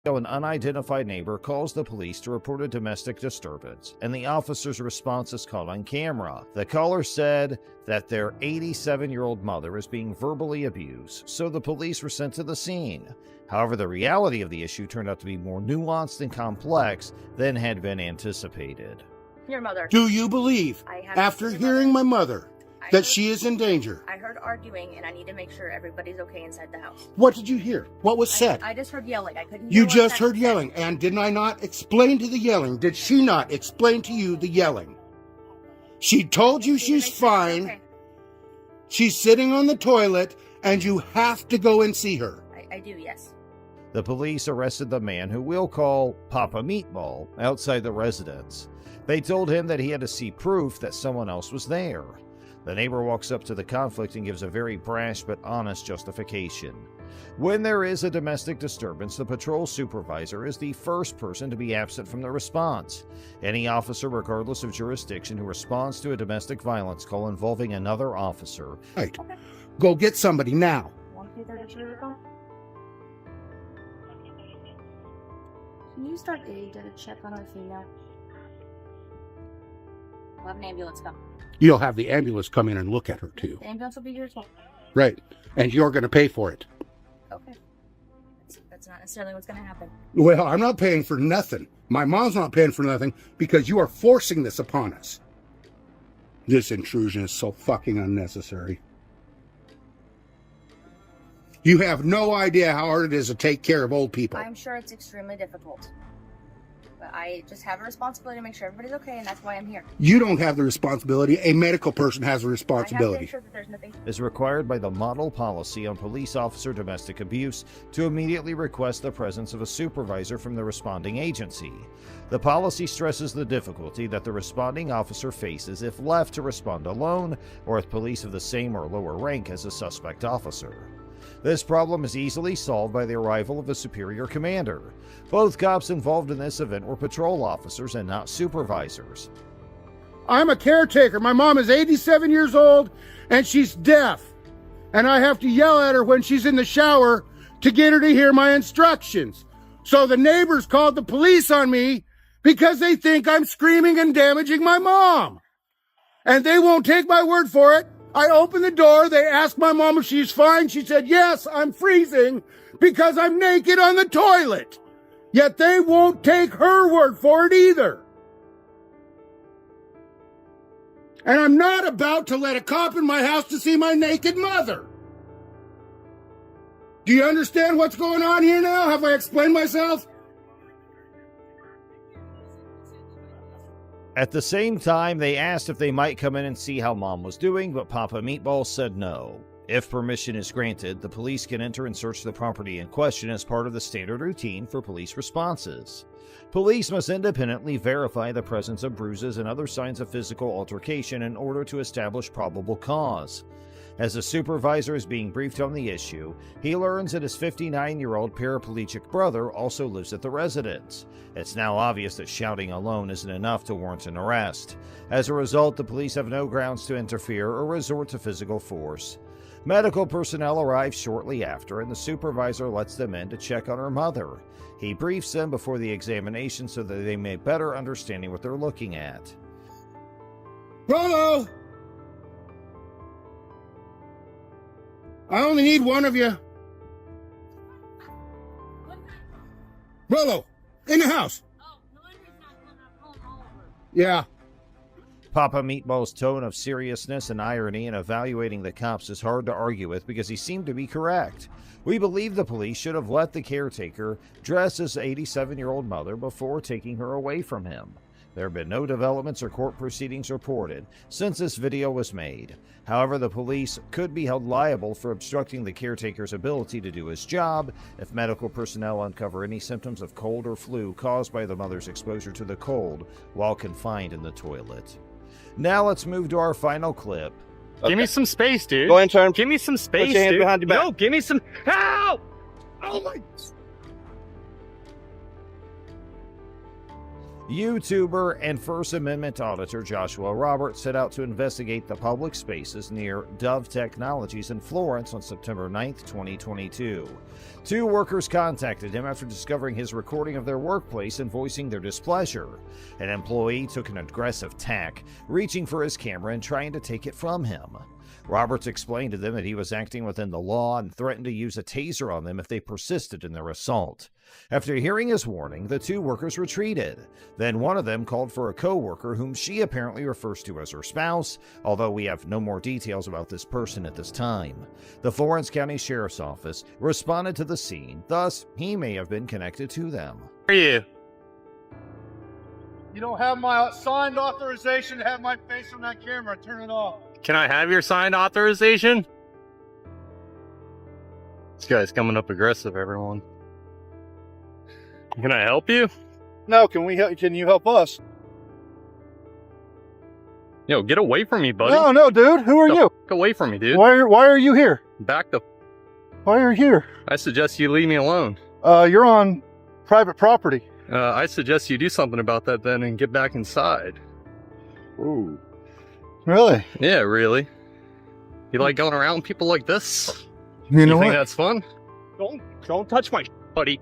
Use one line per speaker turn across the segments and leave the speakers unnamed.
An unidentified neighbor calls the police to report a domestic disturbance, and the officer's response is caught on camera. The caller said that their 87-year-old mother is being verbally abused, so the police were sent to the scene. However, the reality of the issue turned out to be more nuanced and complex than had been anticipated.
Your mother.
Do you believe, after hearing my mother, that she is in danger?
I heard arguing, and I need to make sure everybody's okay inside the house.
What did you hear? What was said?
I just heard yelling. I couldn't hear
You just heard yelling, and did I not explain to the yelling? Did she not explain to you the yelling? She told you she's fine.
Okay.
She's sitting on the toilet, and you have to go and see her.
I do, yes.
The police arrested the man who we'll call Papa Meatball outside the residence. They told him that he had to see proof that someone else was there. The neighbor walks up to the conflict and gives a very brash but honest justification. When there is a domestic disturbance, the patrol supervisor is the first person to be absent from the response. Any officer, regardless of jurisdiction, who responds to a domestic violence call involving another officer.
Right. Okay. Go get somebody now.
Can you start a check on our female? We'll have an ambulance come.
You'll have the ambulance come in and look at her, too.
The ambulance will be here as well.
Right. And you're going to pay for it.
Okay. That's not necessarily what's going to happen.
Well, I'm not paying for nothing. My mom's not paying for nothing because you are forcing this upon us. This intrusion is so fucking unnecessary. You have no idea how hard it is to take care of old people.
I'm sure it's extremely difficult. But I just have a responsibility to make sure everybody's okay, and that's why I'm here.
You don't have the responsibility. A medical person has a responsibility.
I have to ensure that there's nothing.
Is required by the model policy on police officer domestic abuse to immediately request the presence of a supervisor from the responding agency. The policy stresses the difficulty that the responding officer faces if left to respond alone or with police of the same or lower rank as a suspect officer. This problem is easily solved by the arrival of a superior commander. Both cops involved in this event were patrol officers and not supervisors.
I'm a caretaker. My mom is 87 years old and she's deaf. And I have to yell at her when she's in the shower to get her to hear my instructions. So the neighbors called the police on me because they think I'm screaming and damaging my mom. And they won't take my word for it. I opened the door. They asked my mom if she's fine. She said, yes, I'm freezing because I'm naked on the toilet. Yet they won't take her word for it either. And I'm not about to let a cop in my house to see my naked mother. Do you understand what's going on here now? Have I explained myself?
At the same time, they asked if they might come in and see how Mom was doing, but Papa Meatball said no. If permission is granted, the police can enter and search the property in question as part of the standard routine for police responses. Police must independently verify the presence of bruises and other signs of physical altercation in order to establish probable cause. As the supervisor is being briefed on the issue, he learns that his 59-year-old paraplegic brother also lives at the residence. It's now obvious that shouting alone isn't enough to warrant an arrest. As a result, the police have no grounds to interfere or resort to physical force. Medical personnel arrive shortly after, and the supervisor lets them in to check on her mother. He briefs them before the examination so that they may better understand what they're looking at.
Rollo! I only need one of you. Rollo, in the house.
Oh, no wonder he's not coming up home all over.
Yeah.
Papa Meatball's tone of seriousness and irony in evaluating the cops is hard to argue with because he seemed to be correct. We believe the police should have let the caretaker dress his 87-year-old mother before taking her away from him. There have been no developments or court proceedings reported since this video was made. However, the police could be held liable for obstructing the caretaker's ability to do his job if medical personnel uncover any symptoms of cold or flu caused by the mother's exposure to the cold while confined in the toilet. Now let's move to our final clip.
Okay.
Give me some space, dude.
Go ahead and turn.
Give me some space,
Put your hand
dude.
behind your back.
No, give me some. Ow! Oh my.
YouTuber and First Amendment auditor Joshua Roberts set out to investigate the public spaces near Dove Technologies in Florence on September 9, 2022. Two workers contacted him after discovering his recording of their workplace and voicing their displeasure. An employee took an aggressive tack, reaching for his camera and trying to take it from him. Roberts explained to them that he was acting within the law and threatened to use a taser on them if they persisted in their assault. After hearing his warning, the two workers retreated. Then one of them called for a co-worker whom she apparently refers to as her spouse, although we have no more details about this person at this time. The Florence County Sheriff's Office responded to the scene, thus he may have been connected to them.
Who are you?
You don't have my signed authorization to have my face on that camera. Turn it off.
Can I have your signed authorization? This guy's coming up aggressive, everyone. Can I help you?
No, can you help us?
Yo, get away from me, buddy.
No, dude. Who are
Get the
you?
fuck away from me, dude.
Why are you here?
Back the...
Why are you here?
I suggest you leave me alone.
You're on private property.
I suggest you do something about that then and get back inside.
Ooh. Really?
Yeah, really. You like going around people like this?
You know
think
what?
that's fun? Don't touch my buddy.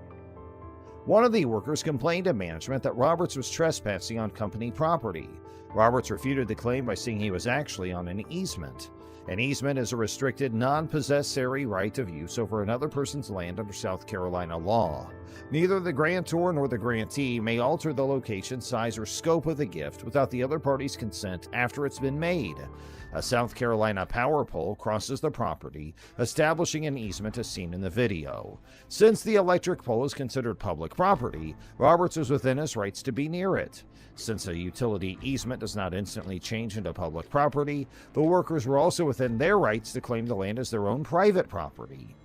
One of the workers complained to management that Roberts was trespassing on company property. Roberts refuted the claim by saying he was actually on an easement. An easement is a restricted, non-possessory right of use over another person's land under South Carolina law. Neither the grantor nor the grantee may alter the location, size, or scope of the gift without the other party's consent after it's been made. A South Carolina power pole crosses the property, establishing an easement as seen in the video. Since the electric pole is considered public property, Roberts was within his rights to be near it. Since a utility easement does not instantly change into public property, the workers were also within their rights to claim the land as their own private property.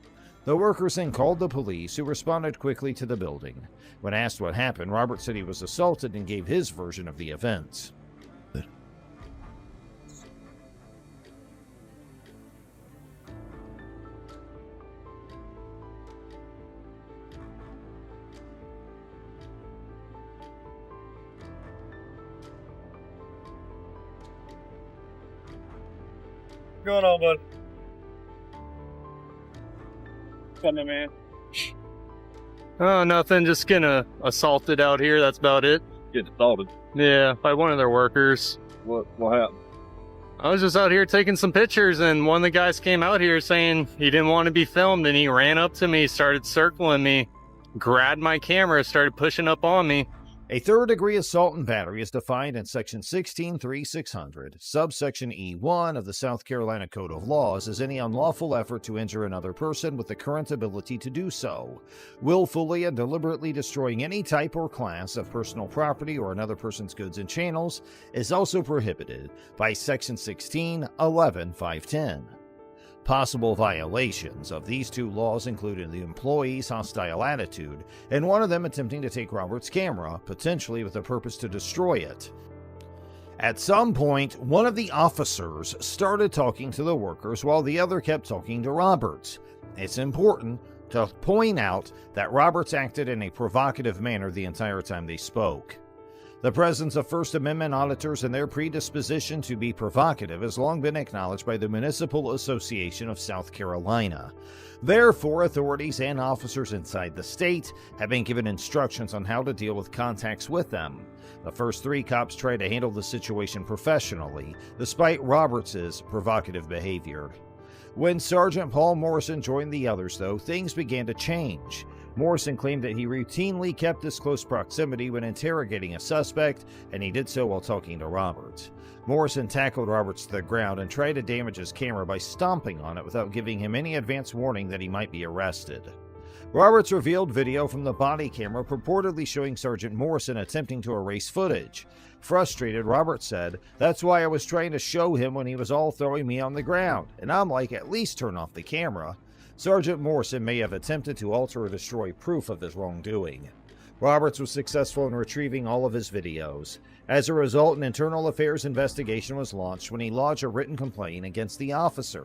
The workers then called the police, who responded quickly to the building. When asked what happened, Roberts said he was assaulted and gave his version of the events.
What's going on, bud? What's up, man?
Oh, nothing. Just getting assaulted out here. That's about it.
Get assaulted.
Yeah, by one of their workers.
What happened?
I was just out here taking some pictures, and one of the guys came out here saying he didn't want to be filmed, and he ran up to me, started circling me, grabbed my camera, started pushing up on me.
A third-degree assault and battery is defined in Section 16-3600, subsection E1 of the South Carolina Code of Laws as any unlawful effort to injure another person with the current ability to do so. Willfully and deliberately destroying any type or class of personal property or another person's goods and channels is also prohibited by Section 16-11-510. Possible violations of these two laws included the employee's hostile attitude, and one of them attempting to take Robert's camera, potentially with a purpose to destroy it. At some point, one of the officers started talking to the workers while the other kept talking to Roberts. It's important to point out that Roberts acted in a provocative manner the entire time they spoke. The presence of First Amendment auditors and their predisposition to be provocative has long been acknowledged by the Municipal Association of South Carolina. Therefore, authorities and officers inside the state have been given instructions on how to deal with contacts with them. The first three cops tried to handle the situation professionally, despite Roberts' provocative behavior. When Sergeant Paul Morrison joined the others, though, things began to change. Morrison claimed that he routinely kept this close proximity when interrogating a suspect, and he did so while talking to Roberts. Morrison tackled Roberts to the ground and tried to damage his camera by stomping on it without giving him any advance warning that he might be arrested. Roberts revealed video from the body camera purportedly showing Sergeant Morrison attempting to erase footage. Frustrated, Roberts said, "That's why I was trying to show him when he was all throwing me on the ground, and I'm like, at least turn off the camera." Sergeant Morrison may have attempted to alter or destroy proof of his wrongdoing. Roberts was successful in retrieving all of his videos. As a result, an internal affairs investigation was launched when he lodged a written complaint against the officer.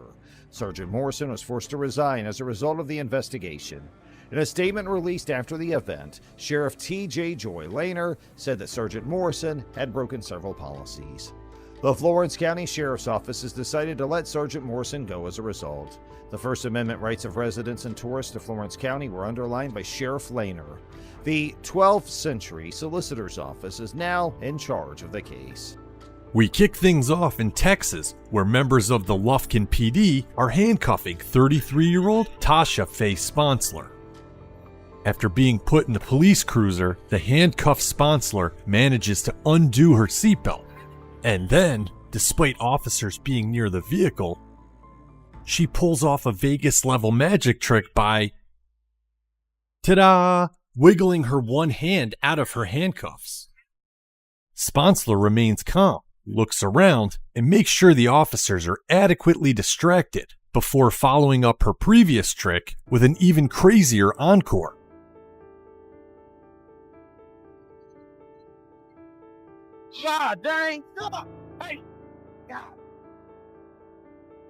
Sergeant Morrison was forced to resign as a result of the investigation. In a statement released after the event, Sheriff T.J. Joy Lehner said that Sergeant Morrison had broken several policies. The Florence County Sheriff's Office has decided to let Sergeant Morrison go as a result. The First Amendment rights of residents and tourists of Florence County were underlined by Sheriff Lehner. The 12th Century Solicitor's Office is now in charge of the case.
We kick things off in Texas, where members of the Lufkin PD are handcuffing 33-year-old Tasha Faye Sponsler. After being put in the police cruiser, the handcuffed Sponsler manages to undo her seatbelt. And then, despite officers being near the vehicle, she pulls off a Vegas-level magic trick by, ta-da, wiggling her one hand out of her handcuffs. Sponsler remains calm, looks around, and makes sure the officers are adequately distracted before following up her previous trick with an even crazier encore.
God dang! Hey! God.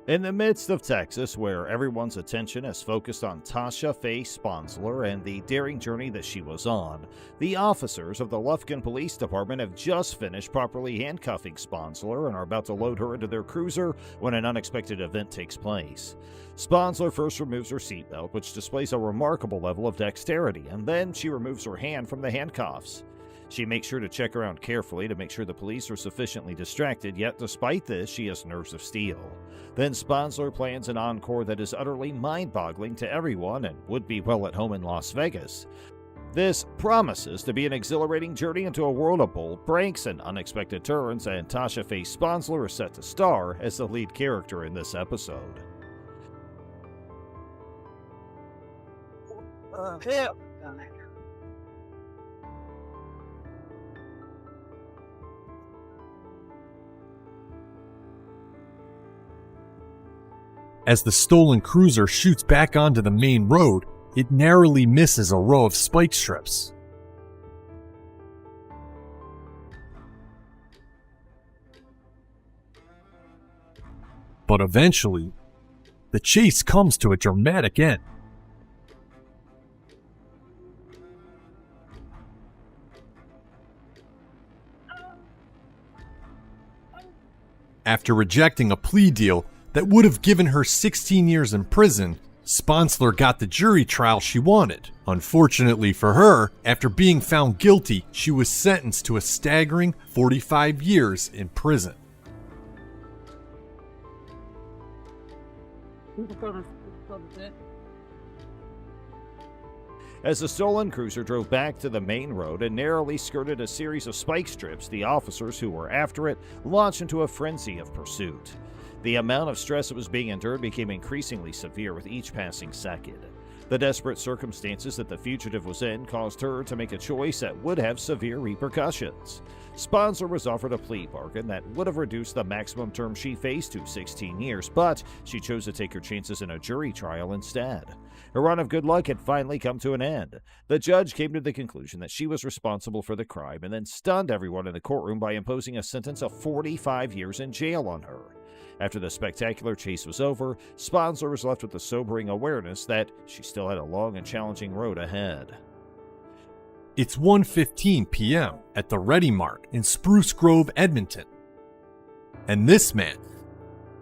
In the midst of Texas, where everyone's attention is focused on Tasha Faye Sponsler and the daring journey that she was on, the officers of the Lufkin Police Department have just finished properly handcuffing Sponsler and are about to load her into their cruiser when an unexpected event takes place. Sponsler first removes her seatbelt, which displays a remarkable level of dexterity, and then she removes her hand from the handcuffs. She makes sure to check around carefully to make sure the police are sufficiently distracted, yet despite this, she has nerves of steel. Then Sponsler plans an encore that is utterly mind-boggling to everyone and would be well at home in Las Vegas. This promises to be an exhilarating journey into a world of bold pranks and unexpected turns, and Tasha Faye Sponsler is set to star as the lead character in this episode.
As the stolen cruiser shoots back onto the main road, it narrowly misses a row of spike strips. But eventually, the chase comes to a dramatic end. After rejecting a plea deal that would have given her 16 years in prison, Sponsler got the jury trial she wanted. Unfortunately for her, after being found guilty, she was sentenced to a staggering 45 years in prison.
As the stolen cruiser drove back to the main road and narrowly skirted a series of spike strips, the officers who were after it launched into a frenzy of pursuit. The amount of stress that was being endured became increasingly severe with each passing second. The desperate circumstances that the fugitive was in caused her to make a choice that would have severe repercussions. Sponsler was offered a plea bargain that would have reduced the maximum term she faced to 16 years, but she chose to take her chances in a jury trial instead. Her run of good luck had finally come to an end. The judge came to the conclusion that she was responsible for the crime and then stunned everyone in the courtroom by imposing a sentence of 45 years in jail on her. After the spectacular chase was over, Sponsler was left with the sobering awareness that she still had a long and challenging road ahead.
It's 1:15 p.m. at the Ready Mart in Spruce Grove, Edmonton. And this man,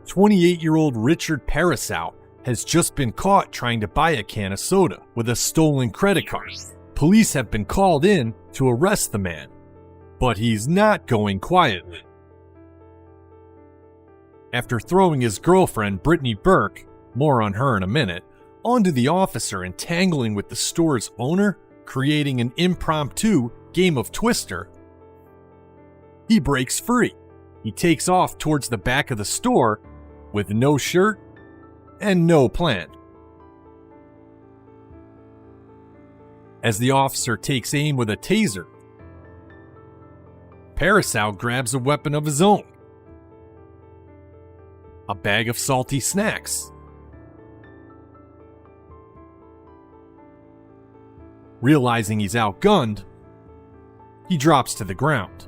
28-year-old Richard Parasow, has just been caught trying to buy a can of soda with a stolen credit card. Police have been called in to arrest the man, but he's not going quietly. After throwing his girlfriend, Brittany Burke, more on her in a minute, onto the officer and tangling with the store's owner, creating an impromptu game of Twister, he breaks free. He takes off towards the back of the store with no shirt and no plan. As the officer takes aim with a taser, Parasow grabs a weapon of his own. A bag of salty snacks. Realizing he's outgunned, he drops to the ground.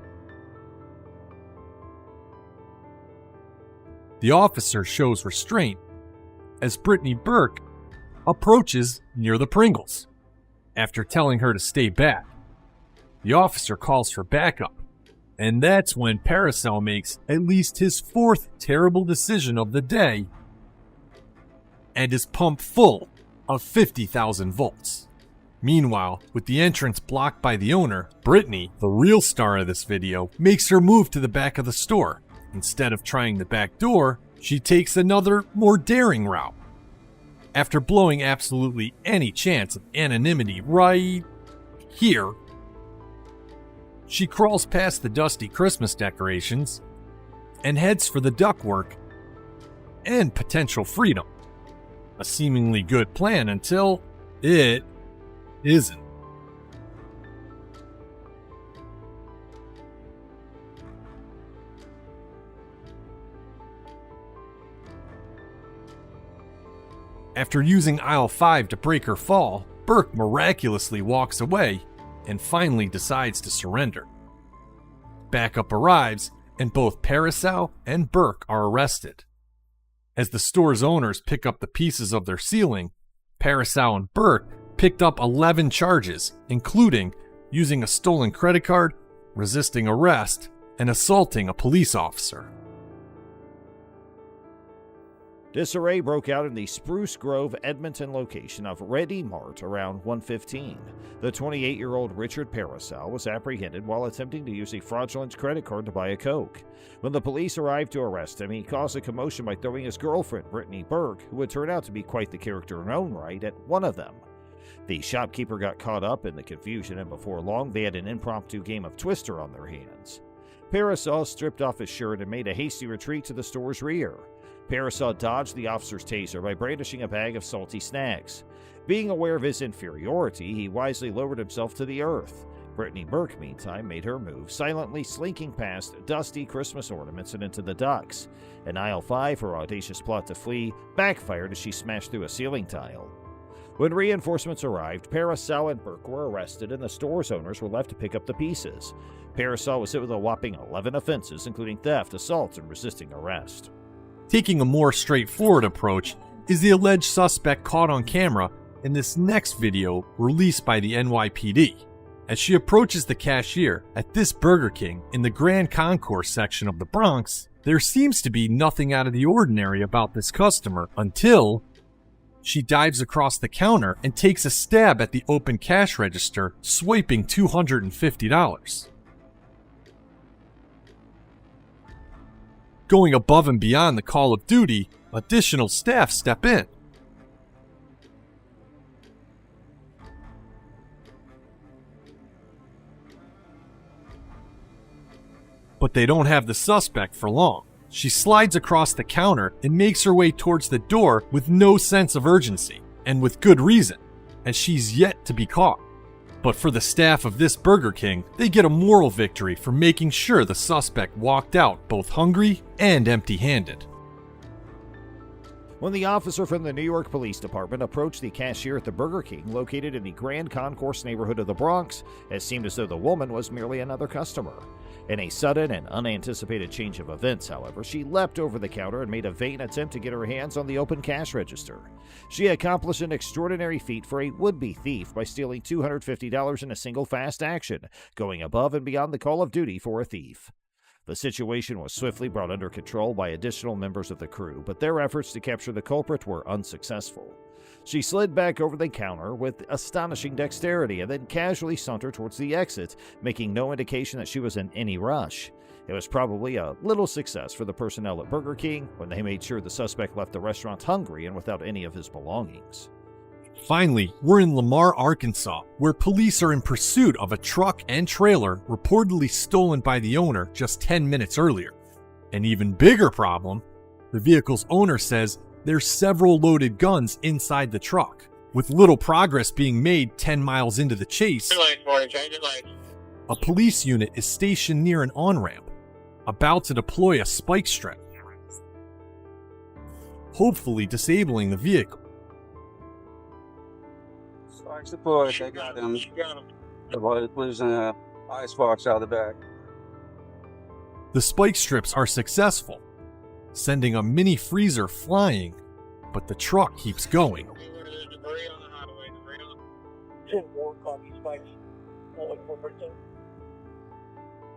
The officer shows restraint as Brittany Burke approaches near the Pringles. after telling her to stay back. The officer calls for backup, and that's when Paracel makes at least his fourth terrible decision of the day and is pumped full of 50,000 volts. Meanwhile, with the entrance blocked by the owner, Brittany, the real star of this video, makes her move to the back of the store. Instead of trying the back door, she takes another, more daring route. After blowing absolutely any chance of anonymity right here, she crawls past the dusty Christmas decorations and heads for the ductwork and potential freedom. A seemingly good plan until it isn't. After using aisle 5 to break her fall, Burke miraculously walks away and finally decides to surrender. Backup arrives, and both Paracel and Burke are arrested. As the store's owners pick up the pieces of their ceiling, Paracel and Burke picked up 11 charges, including using a stolen credit card, resisting arrest, and assaulting a police officer.
Disarray broke out in the Spruce Grove, Edmonton location of Ready Mart around 1:15. The 28-year-old Richard Paracel was apprehended while attempting to use a fraudulent credit card to buy a Coke. When the police arrived to arrest him, he caused a commotion by throwing his girlfriend, Brittany Burke, who would turn out to be quite the character in her own right, at one of them. The shopkeeper got caught up in the confusion, and before long they had an impromptu game of Twister on their hands. Paracel stripped off his shirt and made a hasty retreat to the store's rear. Paracel dodged the officer's taser by brandishing a bag of salty snacks. Being aware of his inferiority, he wisely lowered himself to the earth. Brittany Burke, meantime, made her move, silently slinking past dusty Christmas ornaments and into the ducts. In aisle 5, her audacious plot to flee backfired as she smashed through a ceiling tile. When reinforcements arrived, Paracel and Burke were arrested and the store's owners were left to pick up the pieces. Paracel was hit with a whopping 11 offenses, including theft, assault, and resisting arrest.
Taking a more straightforward approach is the alleged suspect caught on camera in this next video released by the NYPD. As she approaches the cashier at this Burger King in the Grand Concourse section of the Bronx, there seems to be nothing out of the ordinary about this customer until she dives across the counter and takes a stab at the open cash register, swiping $250. Going above and beyond the call of duty, additional staff step in. But they don't have the suspect for long. She slides across the counter and makes her way towards the door with no sense of urgency, and with good reason, as she's yet to be caught. But for the staff of this Burger King, they get a moral victory for making sure the suspect walked out both hungry and empty-handed.
When the officer from the New York Police Department approached the cashier at the Burger King located in the Grand Concourse neighborhood of the Bronx, it seemed as though the woman was merely another customer. In a sudden and unanticipated change of events, however, she leapt over the counter and made a vain attempt to get her hands on the open cash register. She accomplished an extraordinary feat for a would-be thief by stealing $250 in a single fast action, going above and beyond the call of duty for a thief. The situation was swiftly brought under control by additional members of the crew, but their efforts to capture the culprit were unsuccessful. She slid back over the counter with astonishing dexterity and then casually sauntered towards the exit, making no indication that she was in any rush. It was probably a little success for the personnel at Burger King when they made sure the suspect left the restaurant hungry and without any of his belongings.
Finally, we're in Lamar, Arkansas, where police are in pursuit of a truck and trailer reportedly stolen by the owner just 10 minutes earlier. An even bigger problem, the vehicle's owner says there's several loaded guns inside the truck. With little progress being made 10 miles into the chase, a police unit is stationed near an on-ramp, about to deploy a spike strip, hopefully disabling the vehicle.
Spikes deployed, they got him. The boy lives in a icebox out of the back.
The spike strips are successful, sending a mini freezer flying, but the truck keeps going.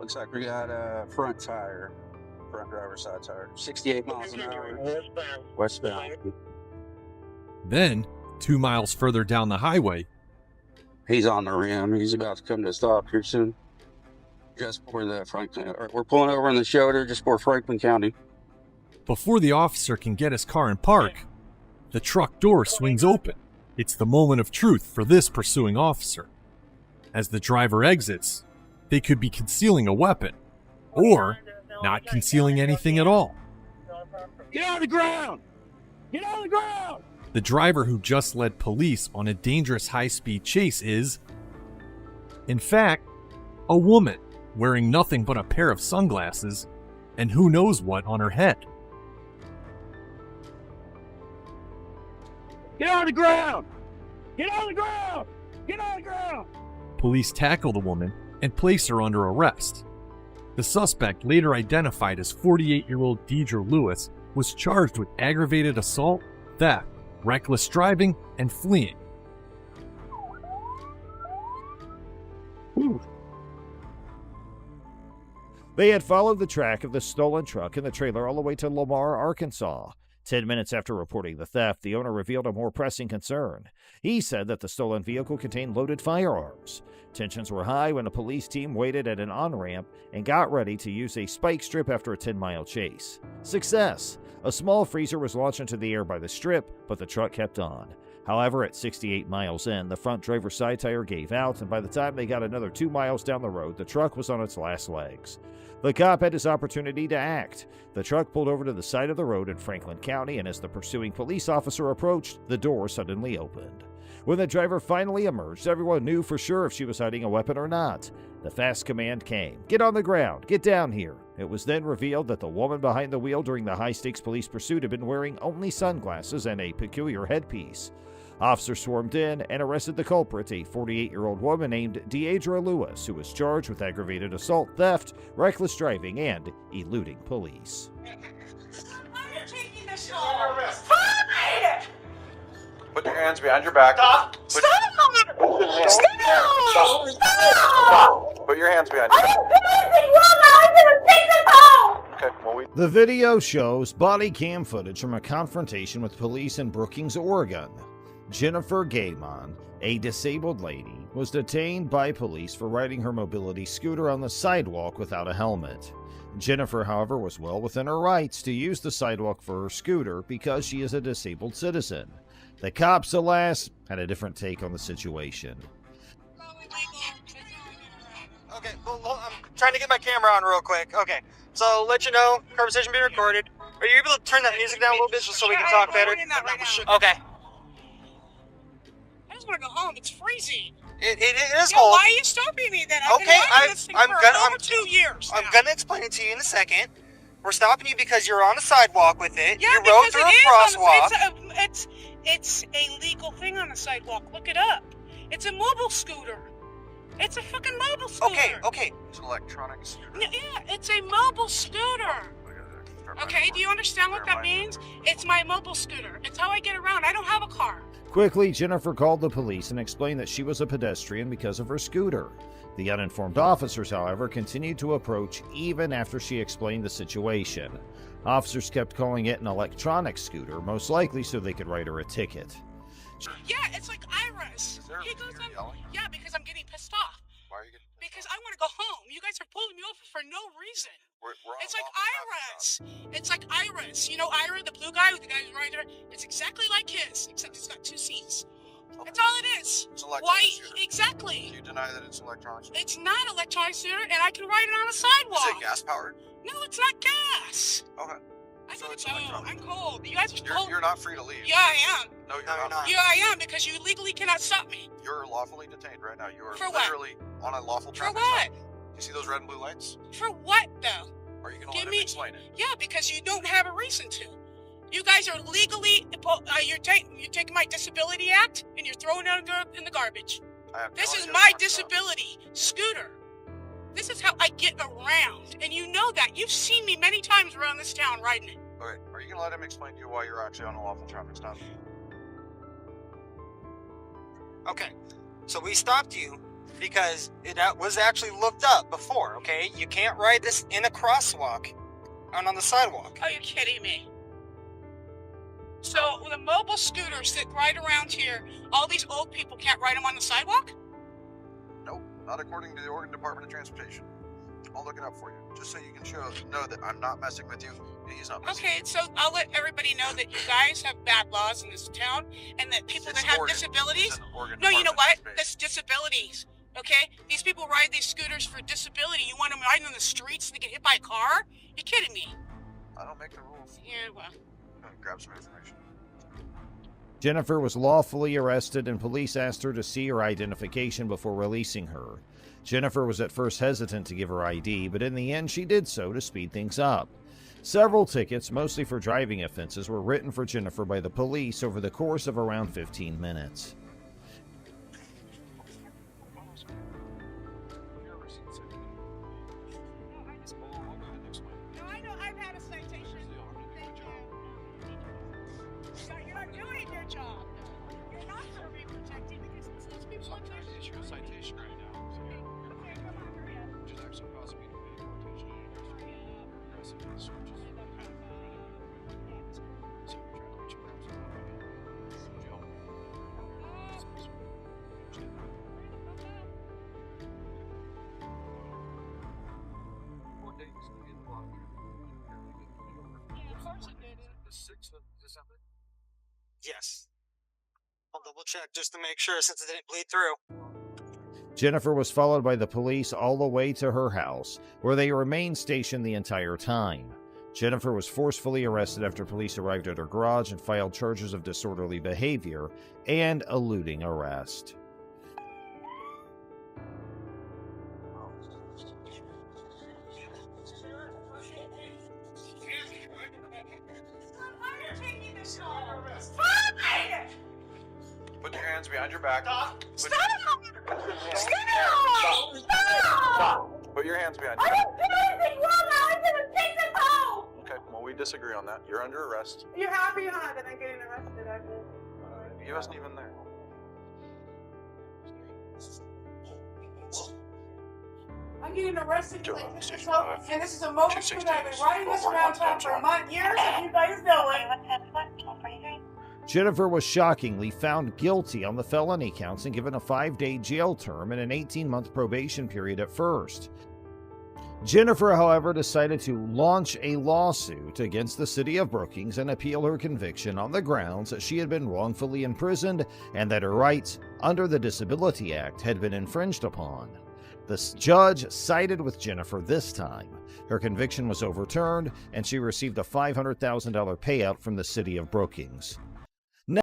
Looks like we got a front driver's side tire. 68 miles an hour. Westbound.
Then, 2 miles further down the highway,
He's on the rim. He's about to come to a stop here soon. Just before the Franklin. We're pulling over in the shoulder just before Franklin County.
before the officer can get his car in park, the truck door swings open. It's the moment of truth for this pursuing officer. As the driver exits, they could be concealing a weapon, or not concealing anything at all.
Get on the ground! Get on the ground!
The driver who just led police on a dangerous high-speed chase is, in fact, a woman wearing nothing but a pair of sunglasses and who knows what on her head.
Get on the ground! Get on the ground! Get on the ground!
Police tackle the woman and place her under arrest. The suspect, later identified as 48-year-old Deidre Lewis, was charged with aggravated assault, theft, reckless driving, and fleeing.
They had followed the track of the stolen truck and the trailer all the way to Lamar, Arkansas. 10 minutes after reporting the theft, the owner revealed a more pressing concern. He said that the stolen vehicle contained loaded firearms. Tensions were high when a police team waited at an on-ramp and got ready to use a spike strip after a 10-mile chase. Success! A small freezer was launched into the air by the strip, but the truck kept on. However, at 68 miles in, the front driver's side tire gave out, and by the time they got another 2 miles down the road, the truck was on its last legs. The cop had his opportunity to act. The truck pulled over to the side of the road in Franklin County, and as the pursuing police officer approached, the door suddenly opened. When the driver finally emerged, everyone knew for sure if she was hiding a weapon or not. The fast command came, "Get on the ground, get down here." It was then revealed that the woman behind the wheel during the high-stakes police pursuit had been wearing only sunglasses and a peculiar headpiece. Officers swarmed in and arrested the culprit, a 48-year-old woman named Deidre Lewis, who was charged with aggravated assault, theft, reckless driving, and eluding police.
Why are you taking this home? Fine!
Put your hands behind your back.
Stop! Stop! Stop! Stop!
Put your hands behind your back.
I'm doing wrong. I'm gonna take this home!
Okay, well,
The video shows body cam footage from a confrontation with police in Brookings, Oregon. Jennifer Gaymon, a disabled lady, was detained by police for riding her mobility scooter on the sidewalk without a helmet. Jennifer, however, was well within her rights to use the sidewalk for her scooter because she is a disabled citizen. The cops, alas, had a different take on the situation.
Okay, well, I'm trying to get my camera on real quick. Okay, so let you know, conversation being recorded. Are you able to turn that music down a little bit just so we can talk better? Okay.
I just want to go home. It's freezing.
It is
Yo,
cold.
why are you stopping me then? I've
Okay,
been riding this thing for over 2 years
I'm
now.
gonna explain it to you in a second. We're stopping you because you're on a sidewalk with it.
Yeah,
you rode
because
through
it
a
is
crosswalk.
it's a legal thing on the sidewalk. Look it up. It's a mobile scooter. It's a fucking mobile scooter.
Okay.
it's an electronic scooter.
Yeah, it's a mobile scooter. Okay, do you understand what that means? It's my mobile scooter. It's how I get around. I don't have a car.
Quickly, Jennifer called the police and explained that she was a pedestrian because of her scooter. The uninformed officers, however, continued to approach even after she explained the situation. Officers kept calling it an electronic scooter, most likely so they could write her a ticket.
Yeah, it's like Iris. He goes on. Yeah, because I'm getting pissed off.
Why are you getting
Because I want to go home. You guys are pulling me over for no reason.
we're on
It's like
lawful traffic
Iris. It's like Iris. You know Ira, the blue guy with the guy who's right there? It's exactly like his, except it's got 2 seats.
stop.
That's all it is.
It's an electronic
Why?
scooter.
Exactly.
Do you deny that it's an electronic scooter?
It's not electronic scooter, and I can ride it on a
Is
sidewalk.
it gas powered?
No, it's not gas.
Okay.
I
So
gotta
it's
go.
electronic.
I'm cold. You guys are cold.
You're not free to leave.
Yeah, I am.
No, you're
No, you're
not.
not.
Yeah, I am because you legally cannot stop me.
You're lawfully detained right now. You are
For what?
literally on a lawful
For
traffic
what?
stop. You see those red and blue lights?
For what though?
Are you going to
Give
let
me-
him explain it?
Yeah, because you don't have a reason to. You guys are legally. You're taking my disability act and you're throwing it in the garbage.
I have no
This is
idea
my
what you're talking
disability scooter. This is how I get around, and you know that. You've seen me many times around this town riding it.
about. Okay. Are you going to let him explain to you why you're actually on a lawful traffic stop?
Okay. So we stopped you because it was actually looked up before, okay? You can't ride this in a crosswalk and on the sidewalk.
Are you kidding me? So the mobile scooters that ride around here, all these old people can't ride them on the sidewalk?
Nope, not according to the Oregon Department of Transportation. I'll look it up for you, just so you can know that I'm not messing with you. He's not messing
Okay, so I'll let everybody know that you guys have bad laws in this town, and that people
It's
that have
Oregon.
disabilities.
It's an Oregon
No, you know
Department
what?
of
That's disabilities. Okay, these people ride these scooters for disability. You want them riding on the streets and they get hit by a car? You're kidding me?
I don't make the rules.
Yeah, well.
Grab some information.
Jennifer was lawfully arrested, and police asked her to see her identification before releasing her. Jennifer was at first hesitant to give her ID, but in the end she did so to speed things up. Several tickets, mostly for driving offenses, were written for Jennifer by the police over the course of around 15 minutes.
No, I know I've had a citation. Thank you. So you're not doing your job. You're not going to be protected because these people are trying to issue a citation right now. Okay, come on, hurry up.
Just actually causing me to pay quotation.
Yes. I'll double check just to make sure since it didn't bleed through.
Jennifer was followed by the police all the way to her house, where they remained stationed the entire time. Jennifer was forcefully arrested after police arrived at her garage and filed charges of disorderly behavior and eluding arrest.
Why are you taking this car?
Put your hands behind your back.
Stop! Stop!
Put your hands behind
I
your back.
didn't do anything wrong. I was gonna take this home.
Okay, well, we disagree on that. You're under arrest.
You're happy, huh? That I'm getting arrested.
He wasn't even there.
I'm getting arrested because I took this home, and this is a mobile scooter. I've been riding this around town for a month, years, and you guys know it.
Jennifer was shockingly found guilty on the felony counts and given a 5-day jail term and an 18-month probation period at first. Jennifer, however, decided to launch a lawsuit against the city of Brookings and appeal her conviction on the grounds that she had been wrongfully imprisoned and that her rights under the Disability Act had been infringed upon. The judge sided with Jennifer this time. Her conviction was overturned, and she received a $500,000 payout from the city of Brookings.